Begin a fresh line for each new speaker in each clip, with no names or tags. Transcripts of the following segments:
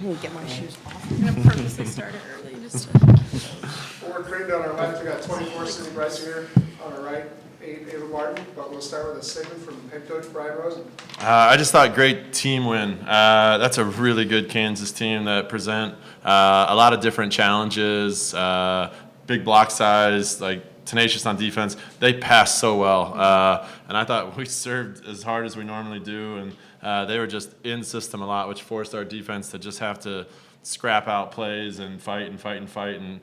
I need to get my shoes off. I'm going to purposely start it early just to...
Forward Creighton on our left, we got 24 City Breissinger on our right, Ava Martin, but we'll start with a statement from head coach Brian Rosen.
I just thought great team win. That's a really good Kansas team that present a lot of different challenges, big block size, like tenacious on defense. They pass so well, and I thought we served as hard as we normally do, and they were just in system a lot, which forced our defense to just have to scrap out plays and fight and fight and fight. And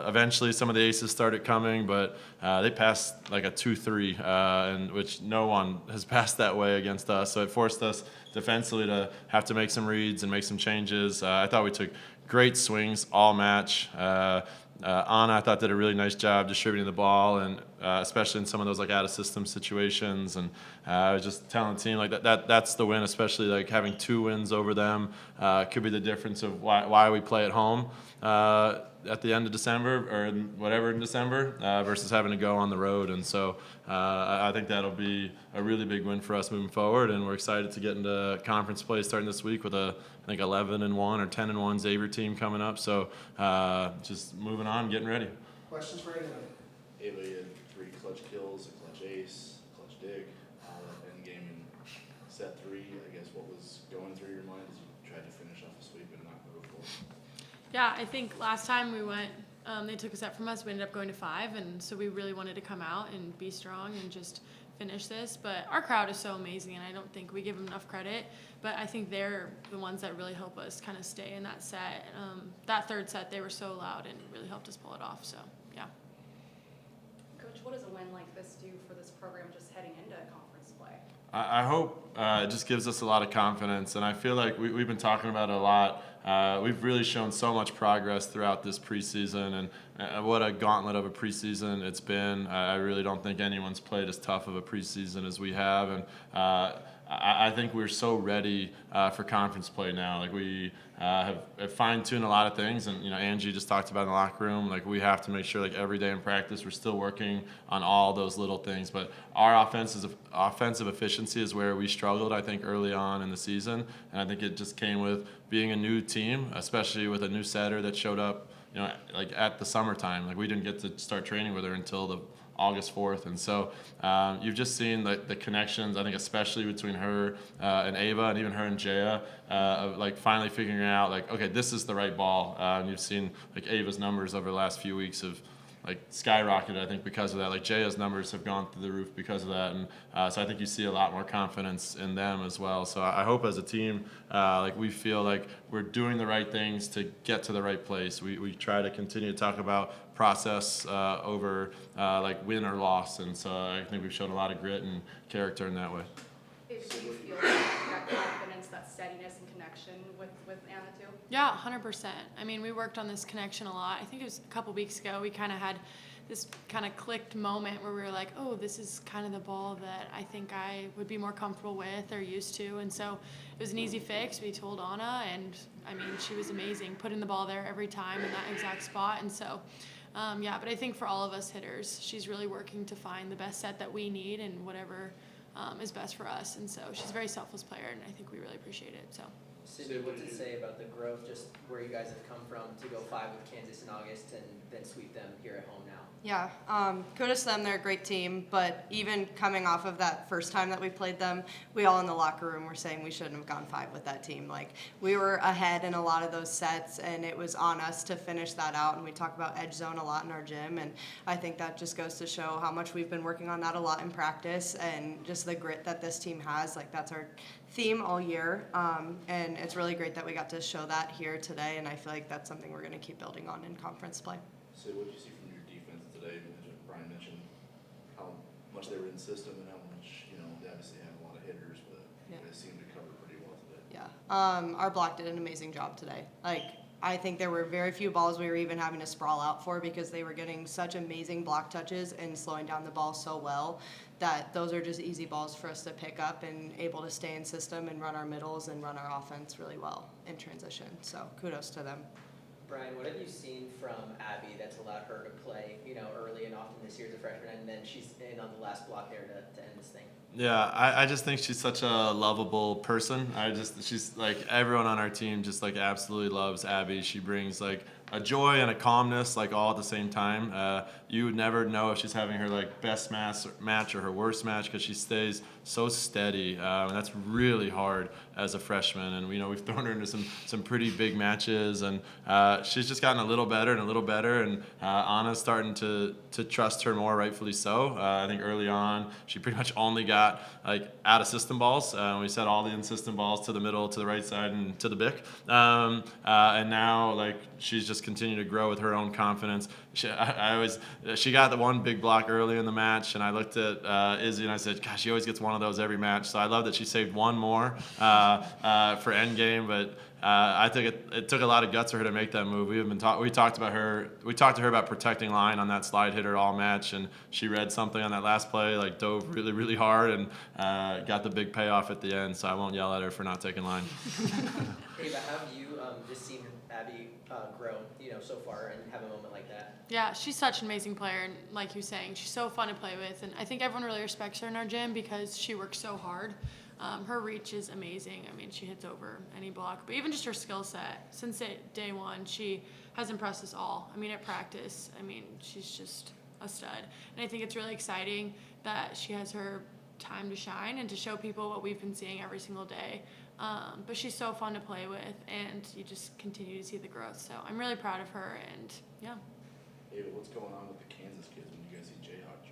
eventually some of the aces started coming, but they passed like a 2-3, and which no one has passed that way against us. So it forced us defensively to have to make some reads and make some changes. I thought we took great swings all match. Anna, I thought, did a really nice job distributing the ball, and especially in some of those like out of system situations. And I was just telling the team like that's the win, especially like having 2 wins over them could be the difference of why we play at home at the end of December or whatever in December versus having to go on the road. And so I think that'll be a really big win for us moving forward, and we're excited to get into conference play starting this week with I think 11-1 or 10-1 Xavier team coming up. So just moving on, getting ready.
Questions for anyone?
Ava, you had 3 clutch kills, a clutch ace, a clutch dig, end game in set 3. I guess what was going through your mind as you tried to finish off a sweep and not go for it?
Yeah, I think last time we went, they took a set from us. We ended up going to 5, and so we really wanted to come out and be strong and just finish this. But our crowd is so amazing, and I don't think we give them enough credit. But I think they're the ones that really help us kind of stay in that set. That third set, they were so loud and really helped us pull it off. So, yeah.
Coach, what does a win like this do for this program just heading into conference play?
I hope it just gives us a lot of confidence, and I feel like we've been talking about it a lot. We've really shown so much progress throughout this preseason, and what a gauntlet of a preseason it's been. I really don't think anyone's played as tough of a preseason as we have, and I think we're so ready for conference play now. Like we have fine-tuned a lot of things, and Angie just talked about in the locker room. Like we have to make sure like every day in practice we're still working on all those little things. But our offensive efficiency is where we struggled, I think, early on in the season, and I think it just came with being a new team, especially with a new setter that showed up, like at the summertime. Like we didn't get to start training with her until the August 4th, and so you've just seen the connections, I think, especially between her and Ava, and even her and Jaya, of like finally figuring out like, okay, this is the right ball. And you've seen like Ava's numbers over the last few weeks have like skyrocketed, I think, because of that. Like Jaya's numbers have gone through the roof because of that, and so I think you see a lot more confidence in them as well. So I hope as a team, like we feel like we're doing the right things to get to the right place. We try to continue to talk about process over like win or loss, and so I think we've shown a lot of grit and character in that way.
Do you feel that confidence, that steadiness and connection with Anna too?
Yeah, 100%. I mean, we worked on this connection a lot. I think it was a couple weeks ago we kind of had this kind of clicked moment where we were like, oh, this is kind of the ball that I think I would be more comfortable with or used to. And so it was an easy fix. We told Anna, and I mean, she was amazing, putting the ball there every time in that exact spot. And so, yeah, but I think for all of us hitters, she's really working to find the best set that we need and whatever is best for us. And so she's a very selfless player, and I think we really appreciate it. So.
Sydney, what to say about the growth, just where you guys have come from to go 5 with Kansas in August and then sweep them here at home now?
Yeah, kudos to them. They're a great team, but even coming off of that first time that we played them, we all in the locker room were saying we shouldn't have gone 5 with that team. Like, we were ahead in a lot of those sets, and it was on us to finish that out, and we talk about edge zone a lot in our gym, and I think that just goes to show how much we've been working on that a lot in practice, and just the grit that this team has. Like, that's our theme all year, and it's really great that we got to show that here today, and I feel like that's something we're going to keep building on in conference play.
So what did you see from your defense today? Brian mentioned how much they were in the system and how much, they obviously have a lot of hitters, but they seemed to cover pretty well today.
Yeah, our block did an amazing job today. Like, I think there were very few balls we were even having to sprawl out for because they were getting such amazing block touches and slowing down the ball so well that those are just easy balls for us to pick up and able to stay in system and run our middles and run our offense really well in transition. So kudos to them.
Brian, what have you seen from Abby that's allowed her to play, early and often this year as a freshman, and then she's in on the last block there to end this thing?
Yeah, I just think she's such a lovable person. She's like everyone on our team just like absolutely loves Abby. She brings like a joy and a calmness like all at the same time. You would never know if she's having her like best match or her worst match because she stays so steady. And that's really hard as a freshman. And we've thrown her into some pretty big matches, and she's just gotten a little better and a little better. And Anna's starting to trust her more, rightfully so. I think early on she pretty much only got like out of system balls. We set all the in system balls to the middle, to the right side, and to the bic. And now like she's just continued to grow with her own confidence. She got the one big block early in the match, and I looked at Izzy and I said, gosh, she always gets one of those every match. So I love that she saved one more for end game, but I think it took a lot of guts for her to make that move. We talked to her about protecting line on that slide hitter all match, and she read something on that last play, like dove really, really hard, and got the big payoff at the end. So I won't yell at her for not taking line.
Ava, how have you just seen Abby grow, so far and have a moment like that?
Yeah, she's such an amazing player, and like you're saying, she's so fun to play with, and I think everyone really respects her in our gym because she works so hard. Her reach is amazing. I mean, she hits over any block, but even just her skill set, since day one, she has impressed us all. I mean, at practice, she's just a stud, and I think it's really exciting that she has her time to shine and to show people what we've been seeing every single day. But she's so fun to play with, and you just continue to see the growth. So I'm really proud of her, and yeah.
Ava, what's going on with the Kansas kids when you guys see Jayhawk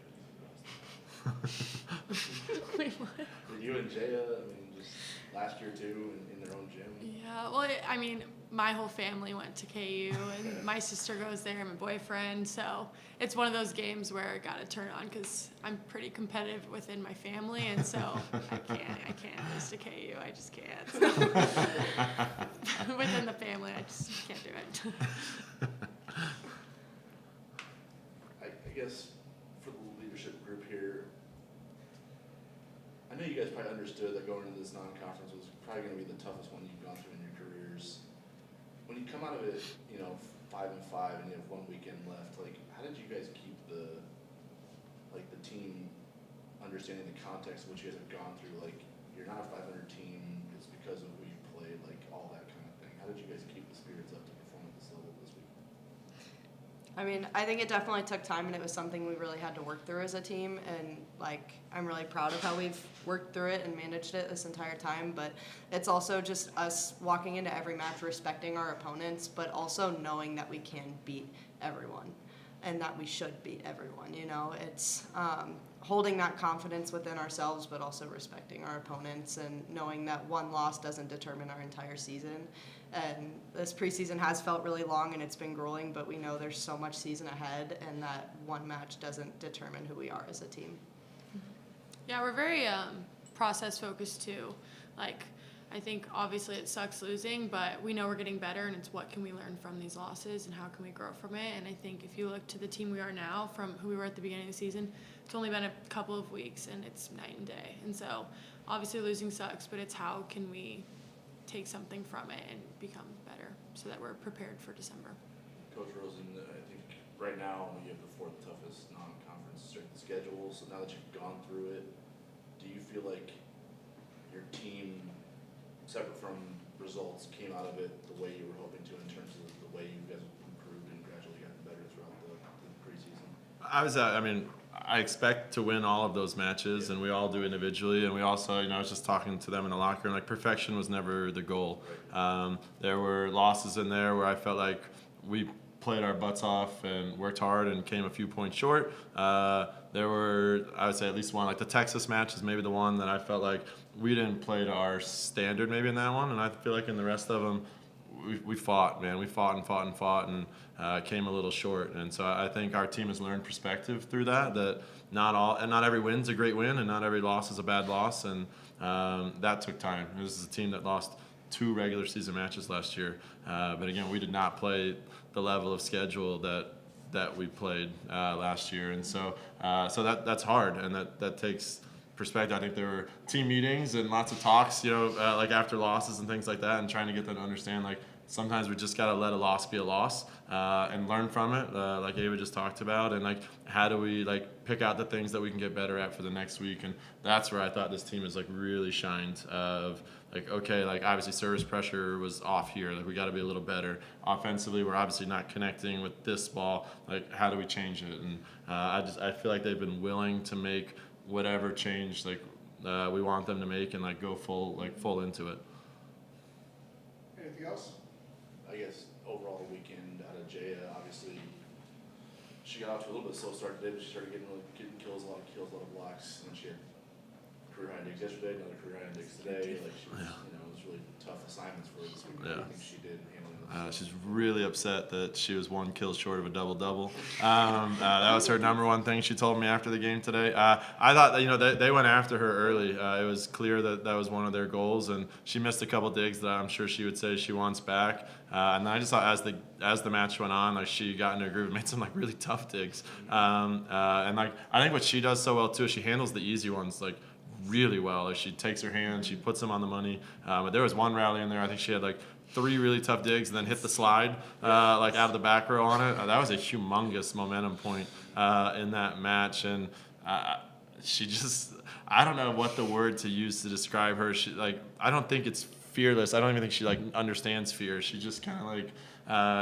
jerseys?
Wait, what?
Were you and Jaya, just last year too, in their own gym?
Yeah, well, my whole family went to KU, and my sister goes there, my boyfriend, so it's one of those games where I gotta turn on because I'm pretty competitive within my family, and so I can't lose to KU, I just can't. So. Within the family, I just can't do it.
I guess for the leadership group here, I know you guys probably understood that going into this non-conference was probably going to be the toughest one you've gone through in your careers. When you come out of it, 5-5, and you have one weekend left, how did you guys keep the team understanding the context of what you guys have gone through? You're not a 500 team, it's because of who you played, all that kind of thing. How did you guys keep the spirits up to perform at this level this week?
I think it definitely took time, and it was something we really had to work through as a team, and I'm really proud of how we've worked through it and managed it this entire time, but it's also just us walking into every match respecting our opponents, but also knowing that we can beat everyone and that we should beat everyone. It's holding that confidence within ourselves, but also respecting our opponents and knowing that one loss doesn't determine our entire season. And this preseason has felt really long, and it's been grueling, but we know there's so much season ahead, and that one match doesn't determine who we are as a team.
Yeah, we're very process focused too. I think obviously it sucks losing, but we know we're getting better, and it's what can we learn from these losses and how can we grow from it. And I think if you look to the team we are now from who we were at the beginning of the season, it's only been a couple of weeks, and it's night and day. And so obviously losing sucks, but it's how can we take something from it and become better so that we're prepared for December.
Coach Rosen, I think right now you have the fourth toughest non-conference strength of schedule, so now that you've gone through it, do you feel like your team, separate from results, came out of it the way you were hoping to in terms of the way you guys improved and gradually gotten better throughout the preseason?
I expect to win all of those matches, and we all do individually. And we also, I was just talking to them in the locker room, perfection was never the goal. There were losses in there where I felt like we played our butts off and worked hard and came a few points short. There were, I would say, at least one, the Texas match is maybe the one that I felt like we didn't play to our standard maybe in that one. And I feel like in the rest of them, we fought, man. We fought and came a little short. And so I think our team has learned perspective through that not every win's a great win and not every loss is a bad loss. And that took time. This is a team that lost 2 regular season matches last year. But again, we did not play the level of schedule that we played last year. And so that's hard, and that takes perspective, I think there were team meetings and lots of talks, like after losses and things like that, and trying to get them to understand like sometimes we just got to let a loss be a loss and learn from it, like Ava just talked about, and like how do we like pick out the things that we can get better at for the next week. And that's where I thought this team has like really shined of like, okay, like obviously service pressure was off here, like we got to be a little better offensively. We're obviously not connecting with this ball, like how do we change it? And I feel like they've been willing to make whatever change like we want them to make and like go full into it.
Anything else?
I guess overall the weekend out of Jaya, obviously, she got off to a little bit slow start today, but she started getting kills, a lot of blocks, and then she had career high index yesterday, another career high index today. Like she was, it was really tough assignments for her this week.
Yeah.
I think she did handling those.
She's really upset that she was 1 kill short of a double-double. That was her number one thing she told me after the game today. I thought that, they went after her early. It was clear that was one of their goals, and she missed a couple digs that I'm sure she would say she wants back. And I just thought as the match went on, like she got into a groove and made some like really tough digs. And like I think what she does so well too is she handles the easy ones like really well. Like she takes her hand, she puts them on the money. But there was one rally in there, I think she had like 3 really tough digs and then hit the slide like out of the back row on it. That was a humongous momentum point in that match. And she just, I don't know what the word to use to describe her. She like, I don't think it's fearless. I don't even think she like understands fear. She just kind of like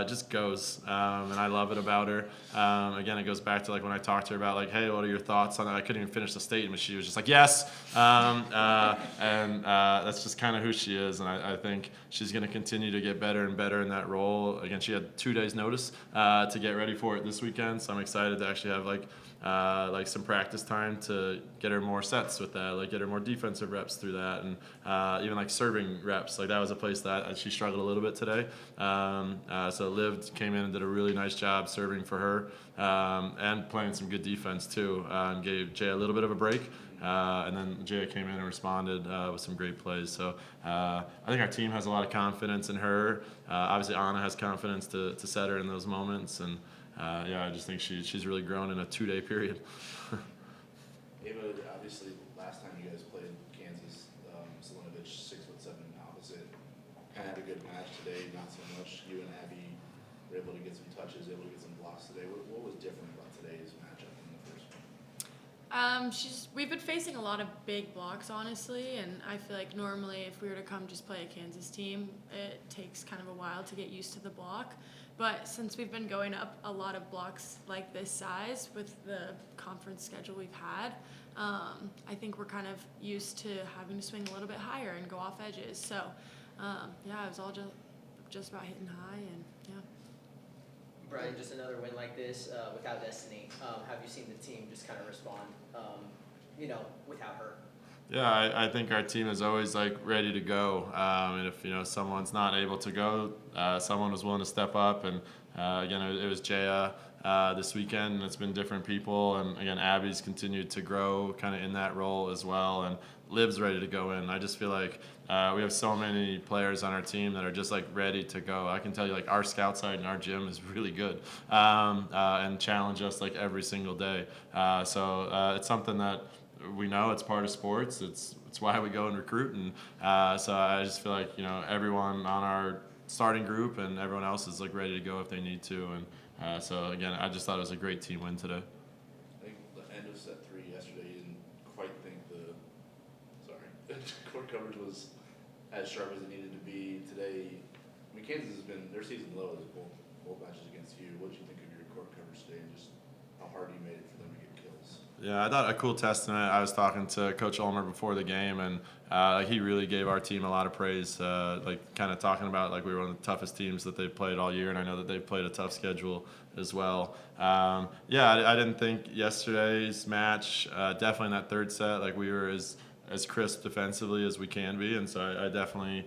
just goes, and I love it about her. Again, it goes back to like when I talked to her about like, hey, what are your thoughts on that? I couldn't even finish the statement. She was just like, yes, and that's just kind of who she is. And I think she's going to continue to get better and better in that role. Again, she had 2 days notice to get ready for it this weekend, so I'm excited to actually have like some practice time to get her more sets with that, like get her more defensive reps through that, and even like serving reps. Like that was a place that she struggled a little bit today. So Liv came in and did a really nice job serving for her and playing some good defense too, and gave Jay a little bit of a break. And then Jay came in and responded with some great plays. So I think our team has a lot of confidence in her. Obviously, Anna has confidence to set her in those moments, and I just think she's really grown in a 2-day period.
Ava, obviously, last time you guys played Kansas, Selinovich, 6'7" opposite, kind of had a good match today. Not so much. You and Abby were able to get some touches, able to get some blocks today. What was different about today's matchup than the first one?
We've been facing a lot of big blocks, honestly, and I feel like normally if we were to come just play a Kansas team, it takes kind of a while to get used to the block. But since we've been going up a lot of blocks like this size with the conference schedule we've had, I think we're kind of used to having to swing a little bit higher and go off edges. So, it was all just about hitting high, and
Brian, just another win like this without Destiny. Have you seen the team just kind of respond, without her?
Yeah, I think our team is always like ready to go. And if someone's not able to go, someone was willing to step up. And again, it was Jaya this weekend, and it's been different people. And again, Abby's continued to grow kind of in that role as well. And Liv's ready to go in. I just feel like we have so many players on our team that are just like ready to go. I can tell you like our scout side in our gym is really good and challenge us like every single day. So it's something that we know it's part of sports. It's why we go and recruit, and so I just feel like everyone on our starting group and everyone else is like ready to go if they need to. And so again, I just thought it was a great team win today.
I think the end of set 3 yesterday, you didn't quite think the court coverage was as sharp as it needed to be. Today, I mean, Kansas has been their season low is both matches against you. What did you think of your court coverage today, and just how hard you made it for them to get kills?
Yeah, I thought a cool testament. I was talking to Coach Ulmer before the game, and he really gave our team a lot of praise, like kind of talking about like we were one of the toughest teams that they've played all year, and I know that they've played a tough schedule as well. I didn't think yesterday's match, definitely in that third set, like we were as crisp defensively as we can be, and so I definitely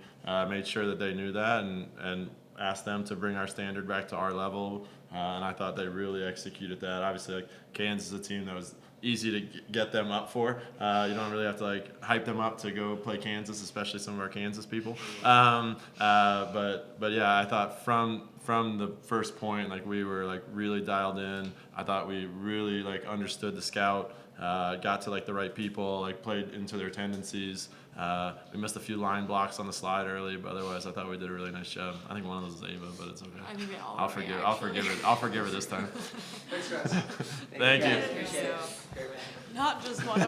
made sure that they knew that and asked them to bring our standard back to our level, and I thought they really executed that. Obviously, like Kansas is a team that was easy to get them up for. You don't really have to like hype them up to go play Kansas, especially some of our Kansas people. But yeah, I thought from the first point, like we were like really dialed in. I thought we really like understood the scout got to like the right people, like played into their tendencies. We missed a few line blocks on the slide early, but otherwise I thought we did a really nice job. I think one of those is Ava, but it's okay.
I think they all
I'll
were,
forgive.
actually.
I'll forgive her this time.
Thanks, guys.
Thank you.
Appreciate it. Great man.
Not just one.